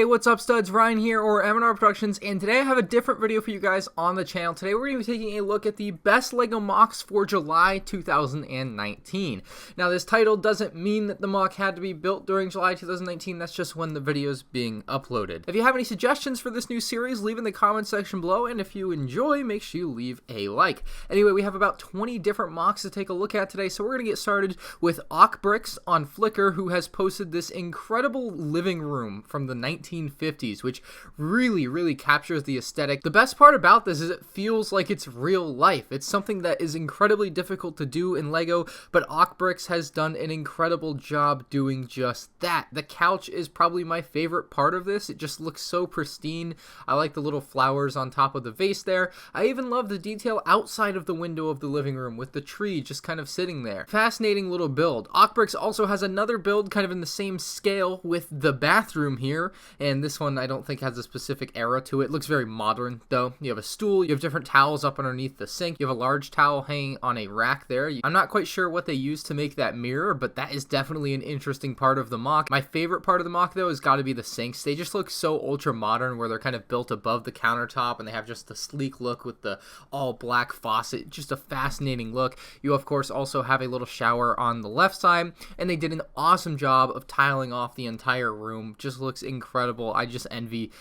Hey, what's up studs, Ryan here, or MandRproductions, and today I have a different video for you guys on the channel. Today we're going to be taking a look at the best LEGO MOCs for July 2019. Now this title doesn't mean that the MOC had to be built during July 2019, that's just when the video is being uploaded. If you have any suggestions for this new series, leave in the comment section below, and if you enjoy, make sure you leave a like. Anyway, we have about 20 different MOCs to take a look at today, so we're going to get started with Bricks on Flickr, who has posted this incredible living room from the 1950s, which really captures the aesthetic. The best part about this is it feels like it's real life. It's something that is incredibly difficult to do in LEGO, but Bricks has done an incredible job doing just that. The couch is probably my favorite part of this. It just looks so pristine. I like the little flowers on top of the vase there. I even love the detail outside of the window of the living room with the tree just kind of sitting there. Fascinating little build. Bricks also has another build kind of in the same scale with the bathroom here, and this one I don't think has a specific era to it. It looks very modern though. You have a stool, you have different towels up underneath the sink, you have a large towel hanging on a rack there. I'm not quite sure what they used to make that mirror, but that is definitely an interesting part of the MOC. My favorite part of the MOC though has got to be the sinks. They just look so ultra modern where they're kind of built above the countertop and they have just the sleek look with the all black faucet. Just a fascinating look. You of course also have a little shower on the left side, and they did an awesome job of tiling off the entire room. Just looks incredible. I just envy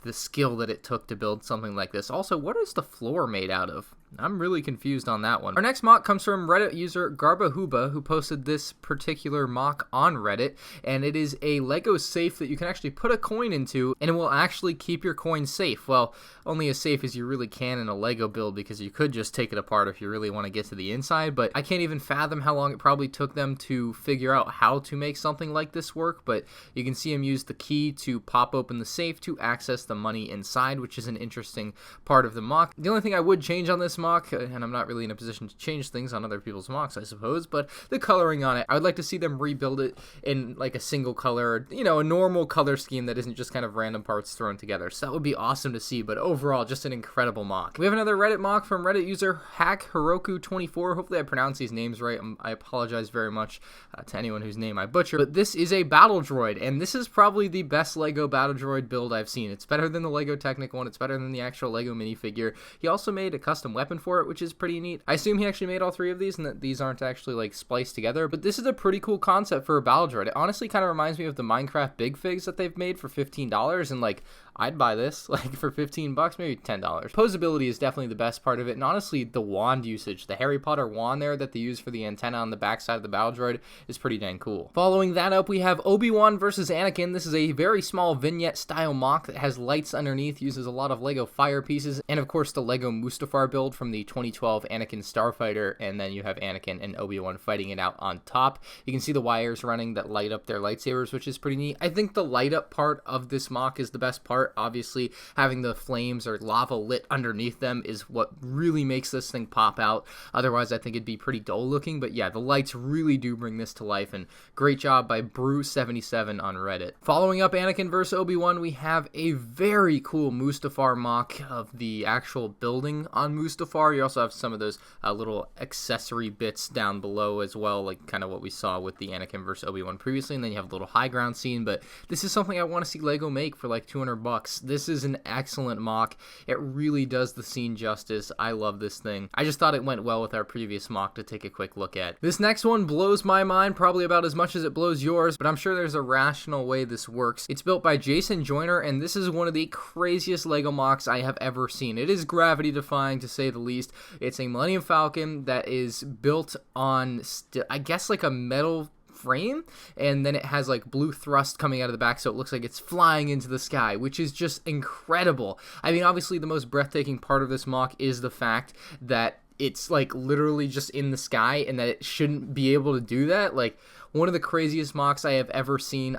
the skill that it took to build something like this. Also, what is the floor made out of? I'm really confused on that one. Our next MOC comes from Reddit user Garbahuba, who posted this particular MOC on Reddit, and it is a LEGO safe that you can actually put a coin into, and it will actually keep your coin safe. Well, only as safe as you really can in a LEGO build, because you could just take it apart if you really want to get to the inside, but I can't even fathom how long it probably took them to figure out how to make something like this work. But you can see him use the key to pop open the safe to access the money inside, which is an interesting part of the MOC. The only thing I would change on this MOC, and I'm not really in a position to change things on other people's MOCs, I suppose, but the coloring on it, I would like to see them rebuild it in like a single color, you know, a normal color scheme that isn't just kind of random parts thrown together. So that would be awesome to see, but overall, just an incredible MOC. We have another Reddit MOC from Reddit user HackHiroku24. Hopefully I pronounced these names right. I apologize very much to anyone whose name I butcher, but this is a battle droid, and this is probably the best LEGO battle droid build I've seen. It's better than the LEGO Technic one. It's better than the actual LEGO minifigure. He also made a custom weapon for it, which is pretty neat. I assume he actually made all three of these and that these aren't actually like spliced together, but this is a pretty cool concept for a battle droid. It honestly kind of reminds me of the Minecraft Big Figs that they've made for $15, and like I'd buy this like for 15 bucks, maybe $10. Posability is definitely the best part of it, and honestly the wand usage, the Harry Potter wand there that they use for the antenna on the backside of the battle droid is pretty dang cool. Following that up, we have Obi-Wan versus Anakin. This is a very small vignette style MOC that has lights underneath, uses a lot of LEGO fire pieces, and of course the LEGO Mustafar build from the 2012 Anakin Starfighter, and then you have Anakin and Obi-Wan fighting it out on top. You can see the wires running that light up their lightsabers, which is pretty neat. I think the light up part of this MOC is the best part. Obviously, having the flames or lava lit underneath them is what really makes this thing pop out. Otherwise, I think it'd be pretty dull looking, but yeah, the lights really do bring this to life, and great job by Brew77 on Reddit. Following up Anakin vs Obi-Wan, we have a very cool Mustafar MOC of the actual building on Mustafar. You also have some of those little accessory bits down below as well, like kind of what we saw with the Anakin vs Obi-Wan previously, and then you have a little high ground scene, but this is something I want to see LEGO make for like 200 bucks. This is an excellent MOC. It really does the scene justice. I love this thing. I just thought it went well with our previous MOC to take a quick look at. This next one blows my mind probably about as much as it blows yours, but I'm sure there's a rational way this works. It's built by Jason Joyner, and this is one of the craziest LEGO MOCs I have ever seen. It is gravity defying to say the least. It's a Millennium Falcon that is built on, I guess like a metal frame, and then it has like blue thrust coming out of the back, so it looks like it's flying into the sky, which is just incredible. I mean, obviously the most breathtaking part of this MOC is the fact that it's like literally just in the sky and that it shouldn't be able to do that. Like, one of the craziest MOCs I have ever seen.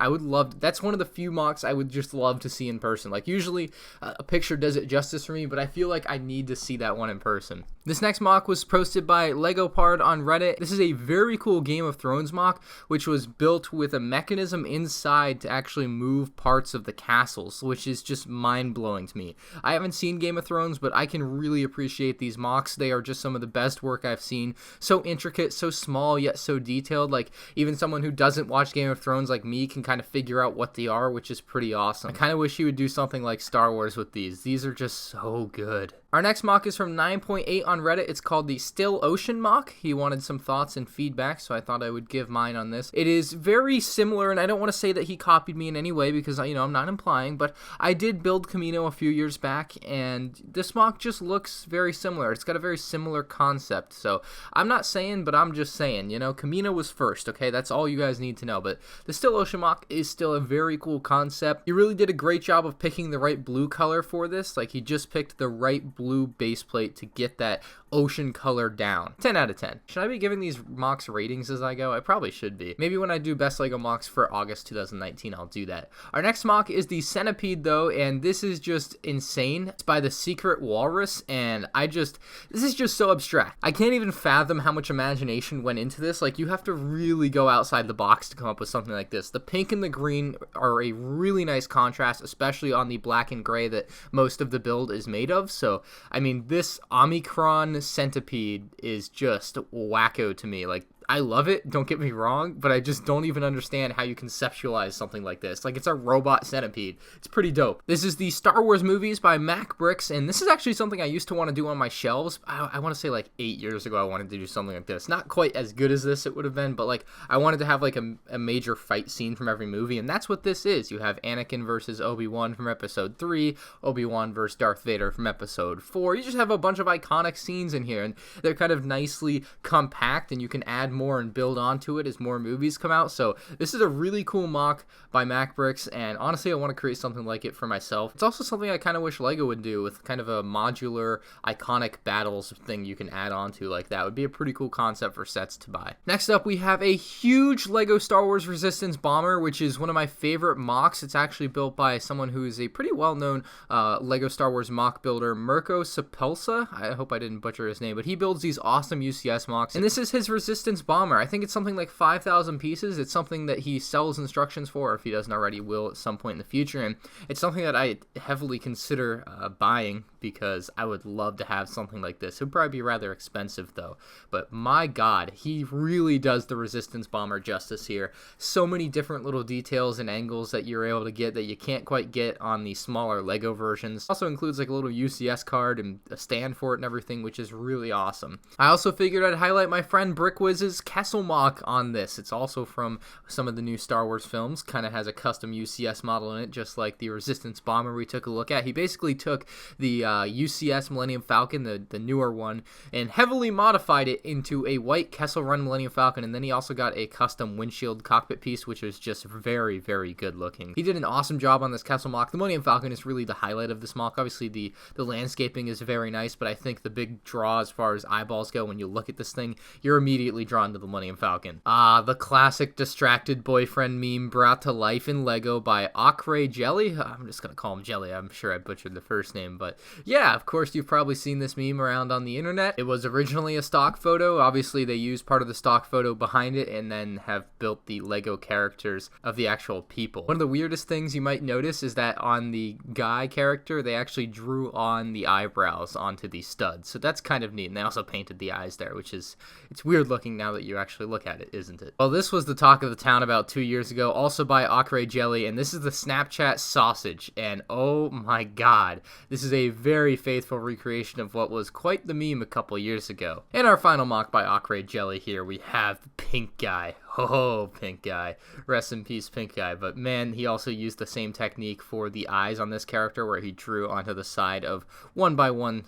That's one of the few MOCs I would just love to see in person. Like, usually a picture does it justice for me, but I feel like I need to see that one in person. This next MOC was posted by LegoPard on Reddit. This is a very cool Game of Thrones MOC, which was built with a mechanism inside to actually move parts of the castles, which is just mind-blowing to me. I haven't seen Game of Thrones, but I can really appreciate these MOCs. They are just some of the best work I've seen. So intricate, so small, yet so detailed. Like, even someone who doesn't watch Game of Thrones like me can kind of figure out what they are, which is pretty awesome. I kind of wish he would do something like Star Wars with these. These are just so good. Our next mock is from 9.8 on Reddit. It's called the Still Ocean mock. He wanted some thoughts and feedback, so I thought I would give mine on this. It is very similar, and I don't want to say that he copied me in any way because, I'm not implying, but I did build Kamino a few years back, and this mock just looks very similar. It's got a very similar concept, so I'm not saying, but I'm just saying, Kamino was first, okay? That's all you guys need to know, but the Still Ocean mock is still a very cool concept. He really did a great job of picking the right blue color for this. Like, he just picked the right blue base plate to get that ocean color down. 10 out of 10. Should I be giving these mocks ratings as I go? I probably should be. Maybe when I do best LEGO mocks for August 2019, I'll do that. Our next mock is the Centipede, though, and this is just insane. It's by the Secret Walrus, and this is just so abstract. I can't even fathom how much imagination went into this. Like, you have to really go outside the box to come up with something like this. The pink and the green are a really nice contrast, especially on the black and gray that most of the build is made of. So, this Omicron Centipede is just wacko to me. Like, I love it, don't get me wrong, but I just don't even understand how you conceptualize something like this. Like, it's a robot centipede. It's pretty dope. This is the Star Wars movies by MandRproductions, and this is actually something I used to want to do on my shelves. I want to say like 8 years ago I wanted to do something like this. Not quite as good as this it would have been, but like I wanted to have like a major fight scene from every movie, and that's what this is. You have Anakin versus Obi-Wan from episode 3, Obi-Wan versus Darth Vader from episode 4. You just have a bunch of iconic scenes in here, and they're kind of nicely compact, and you can add more and build onto it as more movies come out. So this is a really cool mock by MandRproductions, and honestly I want to create something like it for myself. It's also something I kind of wish LEGO would do, with kind of a modular iconic battles thing you can add onto like that. Would be a pretty cool concept for sets to buy. Next up we have a huge LEGO Star Wars Resistance Bomber, which is one of my favorite mocks. It's actually built by someone who is a pretty well-known LEGO Star Wars mock builder, Mirko Sapelsa. I hope I didn't butcher his name, but he builds these awesome UCS mocks, and this is his Resistance Bomber. I think it's something like 5,000 pieces. It's something that he sells instructions for, or if he doesn't already, will at some point in the future, and it's something that I heavily consider buying because I would love to have something like this. It would probably be rather expensive though, but my god, he really does the Resistance Bomber justice here. So many different little details and angles that you're able to get that you can't quite get on the smaller LEGO versions. Also includes like a little UCS card and a stand for it and everything, which is really awesome. I also figured I'd highlight my friend BrickWiz's Kessel mock on this. It's also from some of the new Star Wars films, kind of has a custom UCS model in it, just like the Resistance Bomber we took a look at. He basically took the UCS Millennium Falcon, the newer one, and heavily modified it into a white Kessel Run Millennium Falcon, and then he also got a custom windshield cockpit piece, which is just very, very good looking. He did an awesome job on this Kessel mock. The Millennium Falcon is really the highlight of this mock. Obviously, the landscaping is very nice, but I think the big draw as far as eyeballs go, when you look at this thing, you're immediately drawn to the Millennium Falcon. The classic distracted boyfriend meme brought to life in LEGO by Acre Jelly. I'm just gonna call him Jelly. I'm sure I butchered the first name, but yeah, of course you've probably seen this meme around on the internet. It was originally a stock photo. Obviously they used part of the stock photo behind it and then have built the LEGO characters of the actual people. One of the weirdest things you might notice is that on the guy character, they actually drew on the eyebrows onto the studs. So that's kind of neat. And they also painted the eyes there, which is, it's weird looking now that you actually look at it, isn't it? Well, this was the talk of the town about 2 years ago, also by Acre Jelly, and this is the Snapchat sausage, and oh my god, this is a very faithful recreation of what was quite the meme a couple years ago. In our final mock by Acre Jelly here, we have the pink guy. Oh, pink guy. Rest in peace, pink guy. But man, he also used the same technique for the eyes on this character, where he drew onto the side of one by one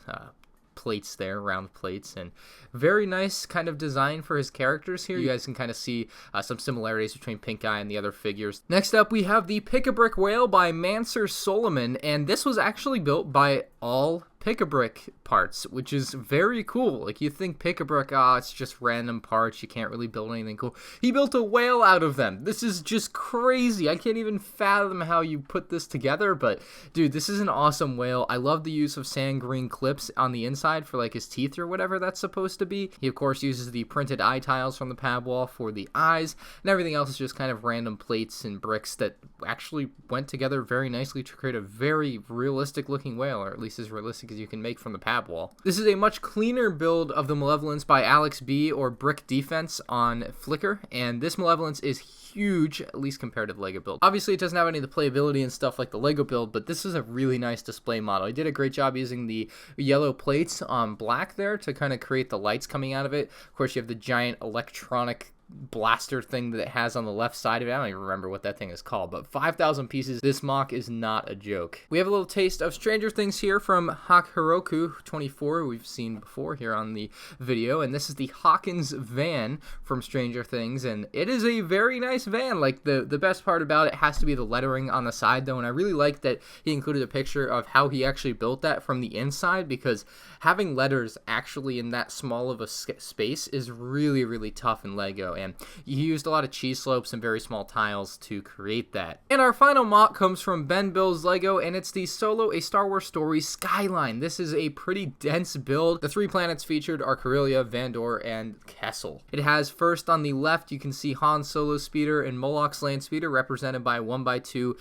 plates there, round plates, and very nice kind of design for his characters here. You guys can kind of see some similarities between Pink Guy and the other figures. Next up, we have the Pick-a-Brick Whale by Mansur Solomon, and this was actually built by all Pick-a-Brick parts, which is very cool. Like, you think Pick-a-Brick, it's just random parts, you can't really build anything cool. He built a whale out of them. This is just crazy. I can't even fathom how you put this together, but dude, this is an awesome whale. I love the use of sand green clips on the inside for like his teeth or whatever that's supposed to be. He of course uses the printed eye tiles from the pad wall for the eyes, and everything else is just kind of random plates and bricks that actually went together very nicely to create a very realistic looking whale, or at least as realistic as because you can make from the pad wall. This is a much cleaner build of the Malevolence by Alex B, or Brick Defense on Flickr, and this Malevolence is huge, at least compared to the LEGO build. Obviously, it doesn't have any of the playability and stuff like the LEGO build, but this is a really nice display model. He did a great job using the yellow plates on black there to kind of create the lights coming out of it. Of course, you have the giant electronic blaster thing that it has on the left side of it. I don't even remember what that thing is called, but 5,000 pieces. This mock is not a joke. We have a little taste of Stranger Things here from Hakuhiroku24, who we've seen before here on the video, and this is the Hawkins van from Stranger Things, and it is a very nice van. Like, the best part about it has to be the lettering on the side, though, and I really like that he included a picture of how he actually built that from the inside, because having letters actually in that small of a space is really, really tough in LEGO, and he used a lot of cheese slopes and very small tiles to create that. And our final mock comes from Ben Bill's LEGO, and it's the Solo: A Star Wars Story Skyline. This is a pretty dense build. The 3 planets featured are Corellia, Vandor, and Kessel. It has, first on the left, you can see Han Solo's speeder and Moloch's land speeder represented by 1x2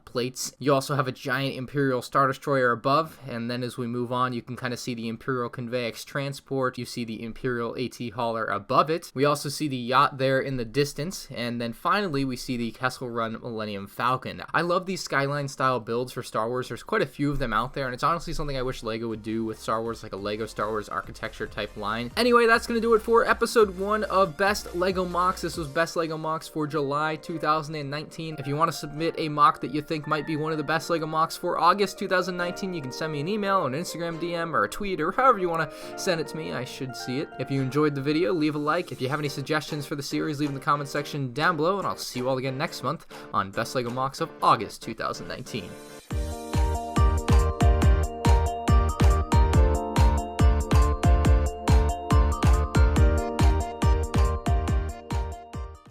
plates. You also have a giant Imperial Star Destroyer above, and then as we move on, you can kind of see the Imperial Convex transport. You see the Imperial AT hauler above it. We also see the yacht there in the distance, and then finally we see the Kessel Run Millennium Falcon. I love these Skyline style builds for Star Wars. There's quite a few of them out there, and it's honestly something I wish LEGO would do with Star Wars, like a LEGO Star Wars architecture type line. Anyway, that's going to do it for episode 1 of Best LEGO Mocks. This was Best LEGO Mocks for July 2019. If you want to submit a mock that you think might be one of the best LEGO Mocks for August 2019, you can send me an email, an Instagram DM, or a tweet, or however you want to send it to me. I should see it. If you enjoyed the video, leave a like. If you have any suggestions for the series, leave in the comment section down below, and I'll see you all again next month on Best LEGO Mocks of August 2019.